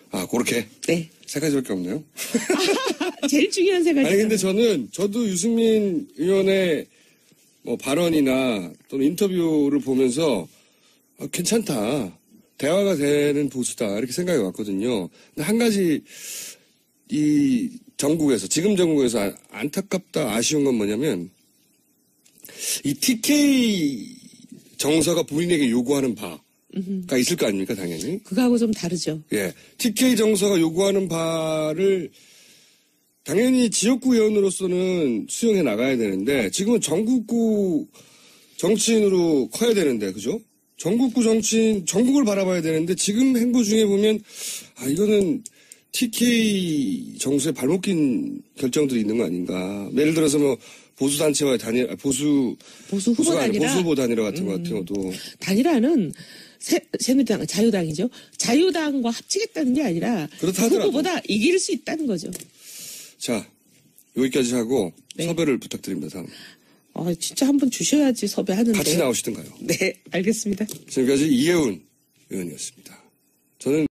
아, 그렇게? 네. 세 가지밖에 없네요. 제일 중요한 세 가지. 아니, 근데 저도 유승민 의원의 발언이나 또는 인터뷰를 보면서 괜찮다. 대화가 되는 보수다. 이렇게 생각이 왔거든요. 근데 한 가지 지금 정국에서 안타깝다, 아쉬운 건 뭐냐면 이 TK 정서가 본인에게 요구하는 바가 있을 거 아닙니까, 당연히? 그거하고 좀 다르죠. 예. TK 정서가 요구하는 바를 당연히 지역구 의원으로서는 수용해 나가야 되는데 지금은 전국구 정치인으로 커야 되는데, 그죠? 전국구 정치인, 전국을 바라봐야 되는데 지금 행보 중에 보면 이거는 TK 정서에 발목 낀 결정들이 있는 거 아닌가. 예를 들어서 보수단체와 보수 후보 단일화 같은 거 같은 것도. 단일화는 새누리당, 자유당이죠. 자유당과 합치겠다는 게 아니라 후보보다 이길 수 있다는 거죠. 자, 여기까지 하고 섭외를 부탁드립니다. 다음. 진짜 한번 주셔야지 섭외하는데. 같이 나오시든가요. 네, 알겠습니다. 지금까지 이혜훈 의원이었습니다. 저는